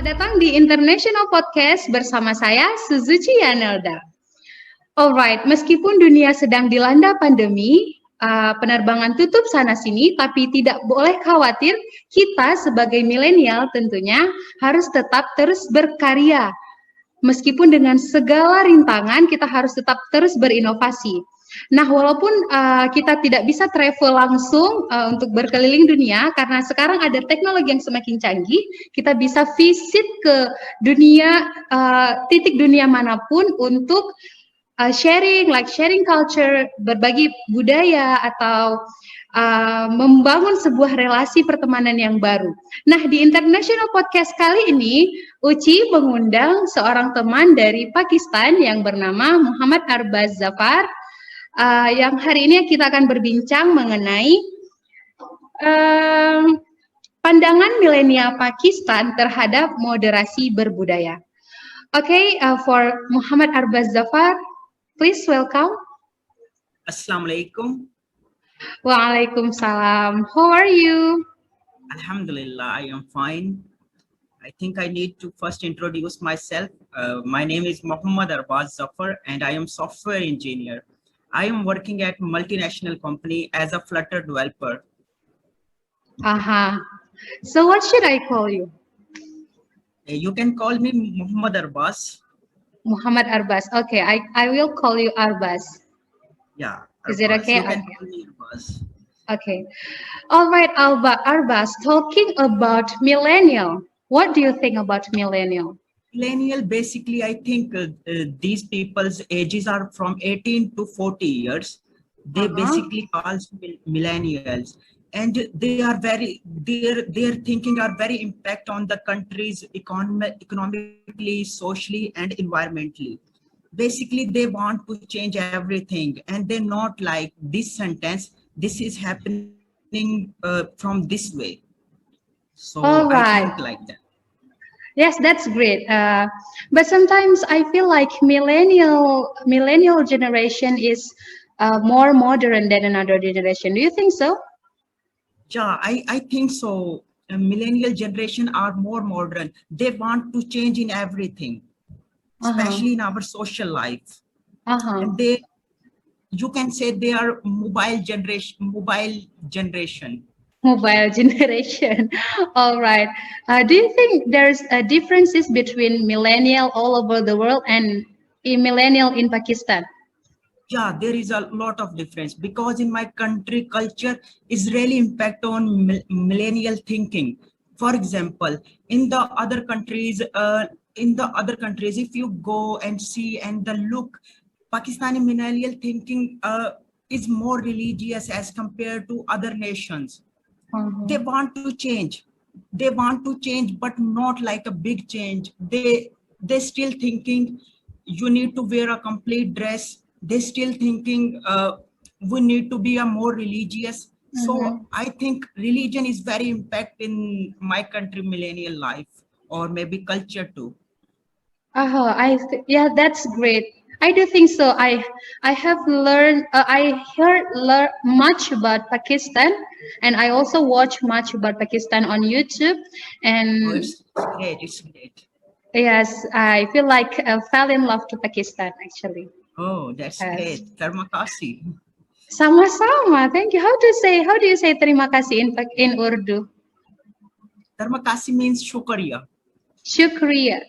Selamat datang di International Podcast bersama saya, Suzuki Yanelda. Alright, meskipun dunia sedang dilanda pandemi, penerbangan tutup sana-sini, tapi tidak boleh khawatir, kita sebagai milenial tentunya harus tetap terus berkarya. Meskipun dengan segala rintangan, kita harus tetap terus berinovasi. Nah, walaupun kita tidak bisa travel langsung untuk berkeliling dunia, karena sekarang ada teknologi yang semakin canggih, kita bisa visit ke dunia, titik dunia manapun untuk sharing culture, berbagi budaya, atau membangun sebuah relasi pertemanan yang baru. Nah, di International Podcast kali ini, Uci mengundang seorang teman dari Pakistan yang bernama Muhammad Arbaz Zafar, yang hari ini kita akan berbincang mengenai pandangan milenial Pakistan terhadap moderasi berbudaya. Okay, for Muhammad Arbaz Zafar, please welcome. Assalamualaikum. Waalaikumsalam. How are you? Alhamdulillah, I am fine. I think I need to first introduce myself. My name is Muhammad Arbaz Zafar and I am software engineer. I am working at multinational company as a Flutter developer. So what should I call you? You can call me Muhammad Arbaz. Muhammad Arbaz. Okay, I will call you Arbaz. Yeah. Arbaz. Is it okay? You can call me Arbaz. Okay. All right, Arbaz, talking about millennial. What do you think about millennial? Millennial, basically, I think these people's ages are from 18 to 40 years. They basically call millennials, and they are their thinking are very impact on the country's economically, socially, and environmentally. Basically, they want to change everything, and they not like this sentence. This is happening from this way. So I think like that. Yes, that's great. But sometimes I feel like millennial generation is more modern than another generation. Do you think so? Yeah, I think so. Millennial generation are more modern. They want to change in everything, especially in our social life. And you can say they are mobile generation. All right. Do you think there's differences between millennial all over the world and a millennial in Pakistan? Yeah, there is a lot of difference because in my country, culture is really impact on millennial thinking. For example, in the other countries, if you go and see and the look, Pakistani millennial thinking is more religious as compared to other nations. They want to change. They want to change, but not like a big change. They still thinking you need to wear a complete dress. They still thinking we need to be a more religious. So I think religion is very impact in my country millennial life or maybe culture too. Yeah, that's great. I do think so. I have learned. I heard much about Pakistan, and I also watch much about Pakistan on YouTube. And it's great. It's great. Yes, I feel like I fell in love to Pakistan actually. Oh, that's great. Terima kasih. Sama-sama. Thank you. How do you say terima kasih in Urdu? Terima kasih means shukriya. Shukriya.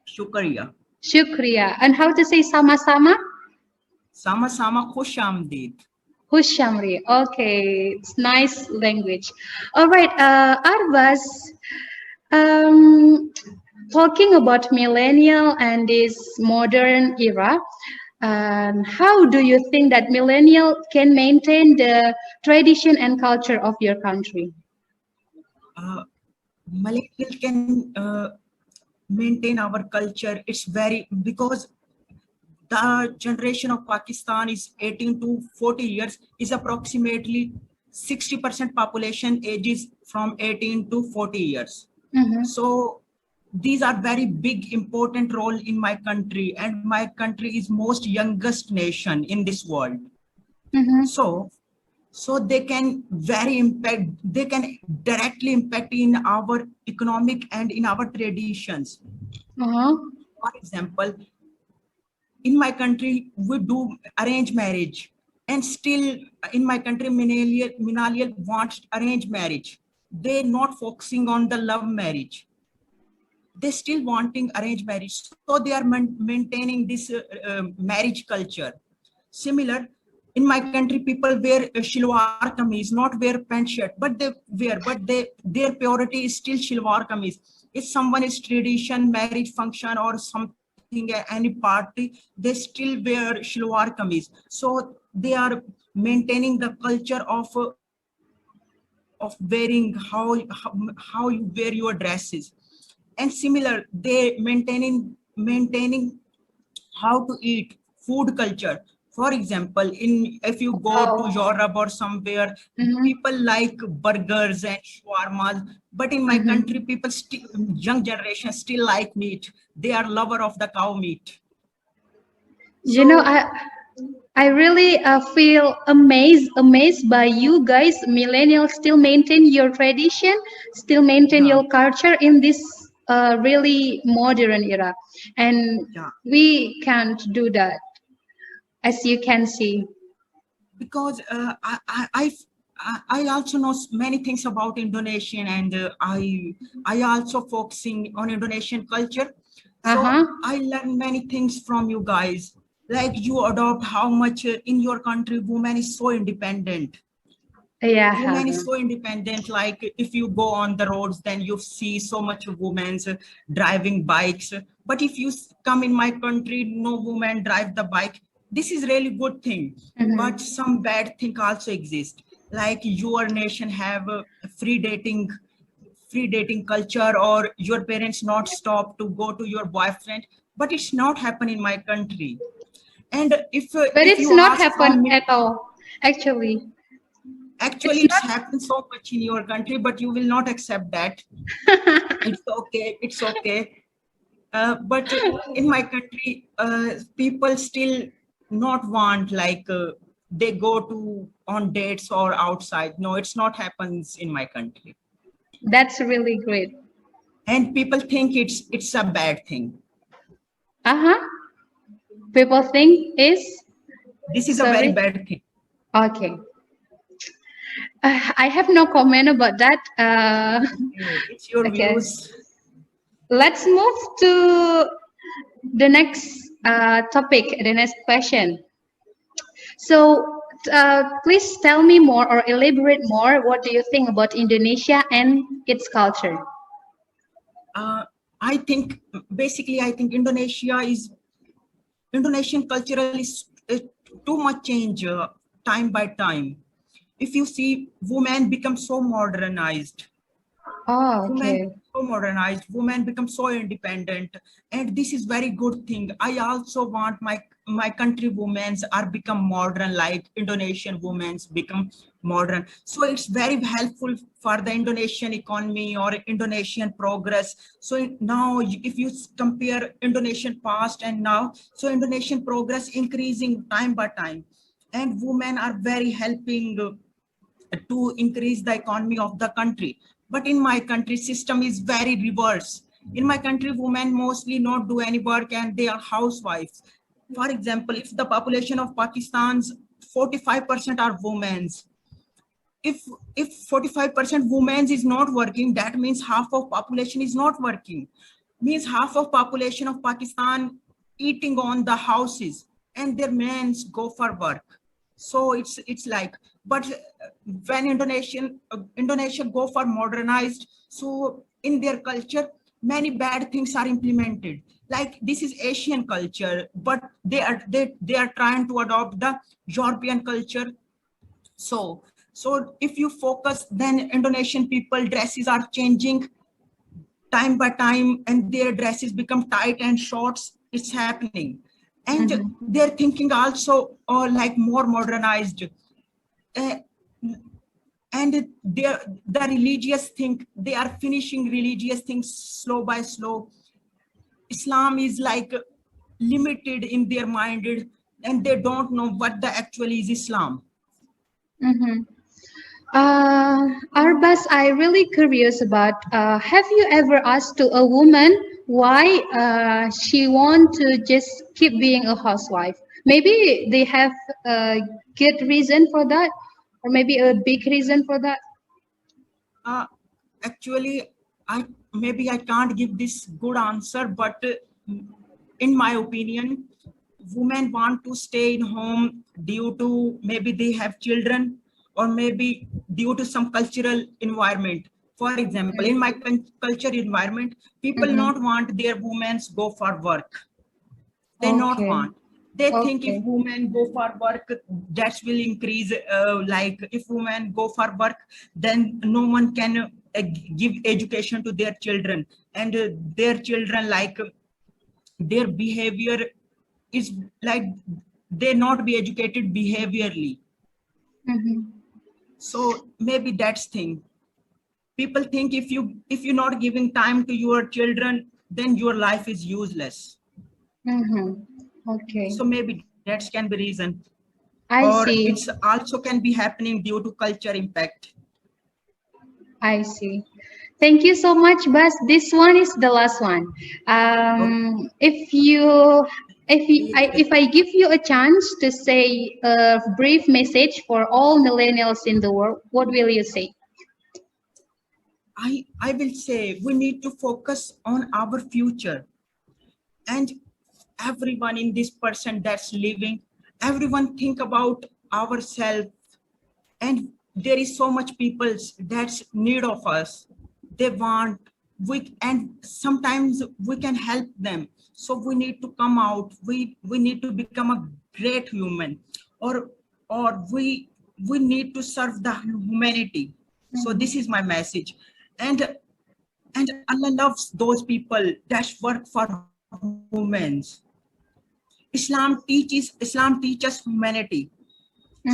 Shukriya. Shukriya. And how to say sama-sama? Sama-sama khush amdeed. Hushamri. Okay, it's nice language. All right, Arbaz, talking about millennial and this modern era, how do you think that millennial can maintain the tradition and culture of your country? Millennial can maintain our culture. It's very because the generation of Pakistan is 18 to 40 years is approximately 60% population ages from 18 to 40 years. So these are very big important role in my country, and my country is most youngest nation in this world. So so they can they can directly impact in our economic and in our traditions. Uh-huh. For example, in my country we do arranged marriage, and still in my country millennial wants arranged marriage. They're not focusing on the love marriage, they still wanting arranged marriage, so they are maintaining this marriage culture. Similar, in my country people wear shalwar kameez, not wear pant shirt, but they wear, but their purity is still shalwar kameez. If someone is tradition marriage function or something any party, they still wear shalwar kameez, so they are maintaining the culture of wearing how you wear your dresses. And similar, they maintaining how to eat, food culture. For example, in if you go to Wow. Europe or somewhere, Mm-hmm. people like burgers and shawarmas, but in my Mm-hmm. country people still, young generation still like meat, they are lover of the cow meat. You know, So I really feel amazed by you guys. Millennials still maintain your tradition, still maintain yeah, your culture in this really modern era, and yeah, we can't do that, as you can see. because I also know many things about Indonesian, and I also focusing on Indonesian culture. Uh So huh. I learn many things from you guys. Like you adopt how much in your country woman is so independent. Yeah. Woman is so independent. Like if you go on the roads, then you see so much women driving bikes. But if you come in my country, no woman drive the bike. This is really good thing, Mhm. but some bad thing also exist. Like your nation have free dating free dating culture, or your parents not stop to go to your boyfriend, but it's not happen in my country. And But if it's you not ask from happen me, at all. Actually, actually it's it's not. happened so much in your country, but you will not accept that. It's okay, it's okay. But in my country people still not want like they go to on dates or outside. No, it's not happens in my country, That's really great. and people think it's a bad thing. Uh huh. People think is This is a very sorry. bad thing. Okay. I have no comment about that. Okay, it's your Okay. views. Let's move to the next topic, the next question. So, please tell me more or elaborate more. What do you think about Indonesia and its culture? uh, I think basically I think Indonesian cultural is too much change time by time. If you see, women become so modernized, Oh, okay. women become so independent, and this is very good thing. I also want my country women's are become modern, like Indonesian women's become modern, so it's very helpful for the Indonesian economy or Indonesian progress. So now if you compare Indonesian past and now, so Indonesian progress increasing time by time, and women are very helping to increase the economy of the country. But in my country, system is very reverse. In my country, women mostly not do any work and they are housewives. For example, if the population of Pakistan's 45% are women, if if 45% women is not working, that means half of population is not working. Means half of population of Pakistan eating on the houses, and their men go for work. So it's like, but when Indonesia go for modernized, so in their culture many bad things are implemented. Like this is Asian culture, but they are trying to adopt the European culture. So if you focus, then Indonesian people dresses are changing time by time, and their dresses become tight and shorts. It's happening, and Mhm. they're thinking also like more modernized. Uh, and the religious thing, they are finishing religious things slow by slow. Islam is like limited in their mind, and they don't know what the actually is Islam. Mm-hmm. Arbas, I really curious about. Have you ever asked to a woman why she want to just keep being a housewife? Maybe they have a good reason for that, or maybe a big reason for that. Uh, Actually, I can't give this good answer, but in my opinion, women want to stay in home due to maybe they have children or maybe due to some cultural environment. For example, in my culture environment, people Mm-hmm. not want their women go for work. They not Okay. want. They think if Okay. women go for work, that will increase. Like if women go for work, then no one can give education to their children, and their children like their behavior is like they not be educated behaviorally. Mm-hmm. So maybe that's thing. People think if you're not giving time to your children, then your life is useless. Mm-hmm. Okay. So maybe that can be reason. I Or see. it's also can be happening due to culture impact. I see. Thank you so much, Bas. This one is the last one. Okay. If I give you a chance to say a brief message for all millennials in the world, what will you say? I will say we need to focus on our future, and everyone in this person that's living, everyone think about ourselves, and there is so much people that's need of us. They want we, and sometimes we can help them. So we need to come out, we need to become a great human, or we need to serve the humanity. So this is my message. And and Allah loves those people that work for humans. Islam teaches humanity.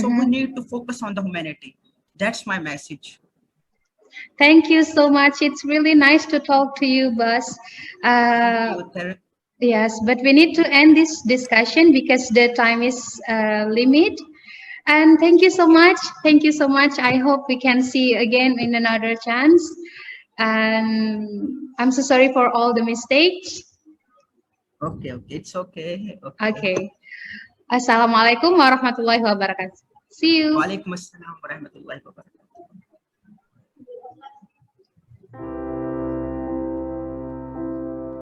So we Mhm. need to focus on the humanity. That's my message. Thank you so much. It's really nice to talk to you, Bas. Thank Uh, you. yes, but we need to end this discussion because the time is limit. And thank you so much. Thank you so much. I hope we can see again in another chance. And I'm so sorry for all the mistakes. Okay, okay, it's okay. Okay. Okay. Assalamualaikum warahmatullahi wabarakatuh. See you. Walaikum assalam warahmatullahi wabarakatuh.